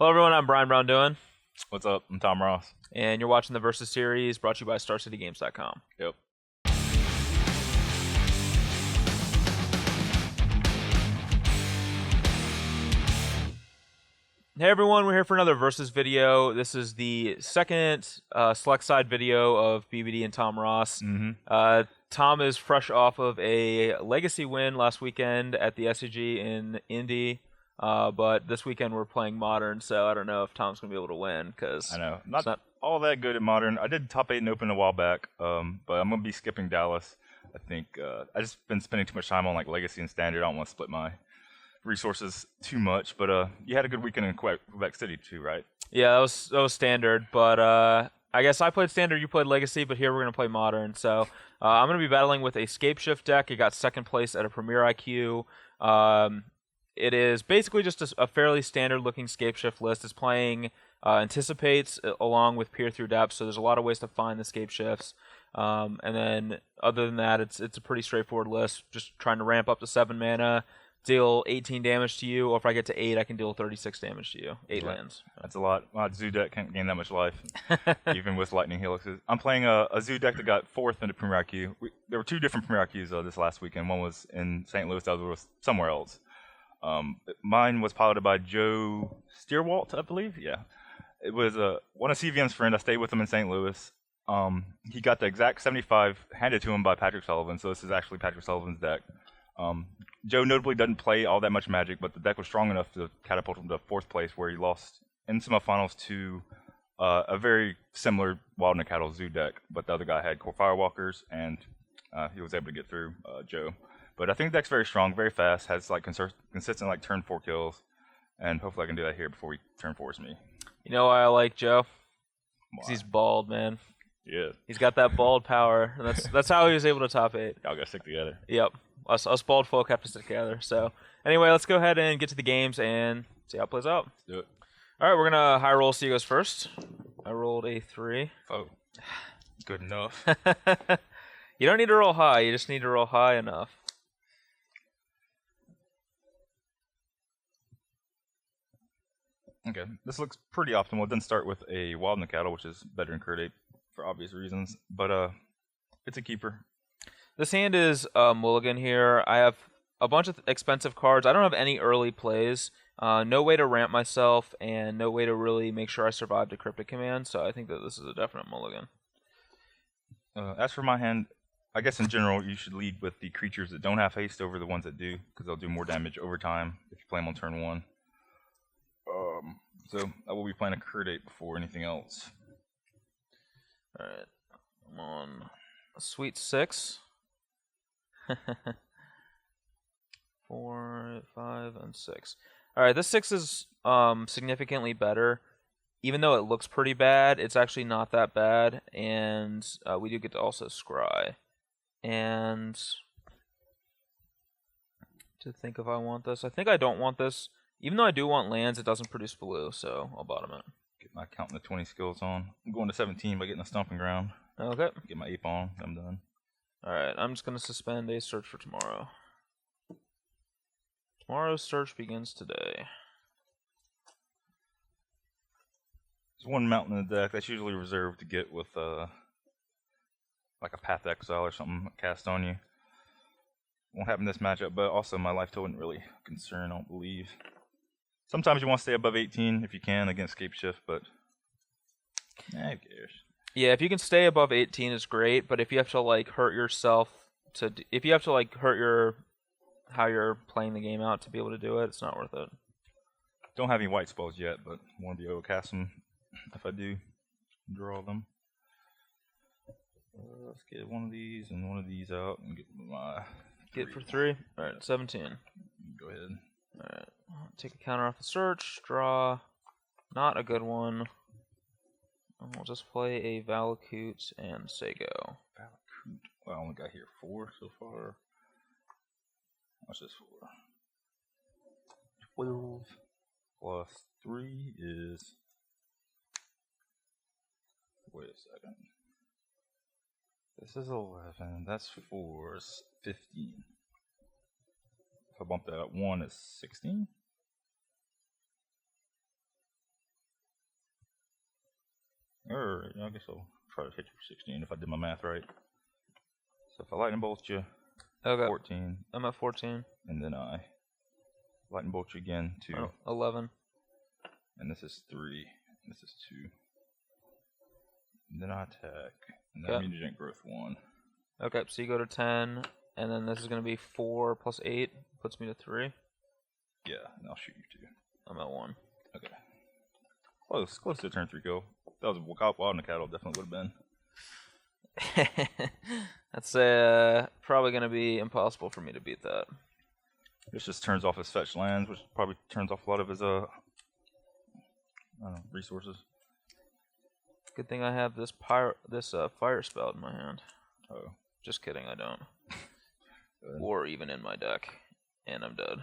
Hello everyone, I'm Braun-Duin, What's up? I'm Tom Ross. and you're watching the Versus series brought to you by StarCityGames.com. Yep. Hey everyone, we're here for another Versus video. This is the second select side video of BBD and Tom Ross. Tom is fresh off of a legacy win last weekend at the SCG in Indy, but this weekend we're playing Modern, so I don't know if Tom's going to be able to win, because I know. Not all that good at Modern. I did top 8 in Open a while back, but I'm going to be skipping Dallas. I think I just been spending too much time on like Legacy and Standard. I don't want to split my resources too much, but you had a good weekend in Quebec City too, right? Yeah, that was Standard, but I guess I played Standard, you played Legacy, but here we're going to play Modern. So I'm going to be battling with a Scapeshift deck. It got second place at a Premier IQ. It is basically just a fairly standard-looking Scapeshift list. It's playing Anticipates along with Peer Through Depth, so there's a lot of ways to find the Scapeshifts. And then other than that, it's a pretty straightforward list, just trying to ramp up to 7 mana, deal 18 damage to you, or if I get to 8, I can deal 36 damage to you. 8 lands. That's a lot. My Zoo deck can't gain that much life, even with Lightning Helixes. I'm playing a Zoo deck that got 4th in the Premier IQ. There were 2 different Premier IQs this last weekend. One was in St. Louis, the other was somewhere else. Mine was piloted by Joe Steerwalt, I believe. Yeah. It was one of CVM's friend. I stayed with him in St. Louis. He got the exact 75 handed to him by Patrick Sullivan, so this is actually Patrick Sullivan's deck. Joe notably doesn't play all that much Magic, but the deck was strong enough to catapult him to 4th place, where he lost in semifinals to a very similar Wild and Cattle Zoo deck, but the other guy had Core Firewalkers, and he was able to get through Joe. But I think the deck's very strong, very fast, has like consistent like turn 4 kills, and hopefully I can do that here before he turn 4s me. You know why I like Joe? Because he's bald, man. Yeah. He's got that bald power, and that's how he was able to top 8. Y'all gotta stick together. Yep. Us bald folk have to stick together. So anyway, let's go ahead and get to the games and see how it plays out. Let's do it. All right, we're gonna high roll. See who goes first. I rolled a 3. Oh, good enough. You don't need to roll high. You just need to roll high enough. Okay, this looks pretty optimal. It didn't start with a Wild and Cattle, which is better than Curd Ape for obvious reasons, but it's a keeper. This hand is mulligan here. I have a bunch of expensive cards. I don't have any early plays. No way to ramp myself, and no way to really make sure I survived a Cryptic Command, so I think that this is a definite mulligan. As for my hand, I guess in general you should lead with the creatures that don't have haste over the ones that do, because they'll do more damage over time if you play them on turn 1. So I will be playing a Curd Ape before anything else. Alright, I'm on a sweet 6. 4, 5, and 6. Alright, this 6 is significantly better. Even though it looks pretty bad, it's actually not that bad, and we do get to also scry. And to think if I want this. I think I don't want this. Even though I do want lands, it doesn't produce blue, so I'll bottom it. Get my counting the 20 skills on. I'm going to 17 by getting a stomping ground. Okay. Get my ape on. I'm done. Alright, I'm just going to suspend a search for tomorrow. Tomorrow's search begins today. There's one mountain in the deck that's usually reserved to get with like a Path Exile or something cast on you. Won't happen this matchup, but also my life total isn't really a concern, I don't believe. Sometimes you want to stay above 18 if you can against Scapeshift, but who cares? Yeah, if you can stay above 18 is great, but if you have to like hurt yourself if you have to like hurt how you're playing the game out to be able to do it, it's not worth it. Don't have any white spells yet, but want to be able to cast them if I do draw them. Let's get one of these and one of these out and get my... Get for 3? Alright, 17. Go ahead. Alright, take a counter off the search, draw. Not a good one. And we'll just play a Valakut and say go. Valakut. Well, I only got here 4 so far. What's this for? 12 plus 3 is... Wait a second. This is 11. That's 4 is 15. If I bump that up 1 is 16. Or I guess I'll try to hit you for 16 if I did my math right. So if I lightning bolt you, Okay. 14. I'm at 14. And then I lightning bolt you again, 2. Oh, 11. And this is 3. And this is 2. And then I attack. And then mutagenic growth 1. Okay, so you go to 10, and then this is going to be 4 plus 8, puts me to 3. Yeah, and I'll shoot you 2. I'm at 1. Okay. Close to a turn 3 kill. That was a wild in the cattle, definitely would have been. That's probably going to be impossible for me to beat that. This just turns off his fetch lands, which probably turns off a lot of his I don't know, resources. Good thing I have this fire spout in my hand. Oh. Just kidding, I don't. Or even in my deck. And I'm dead.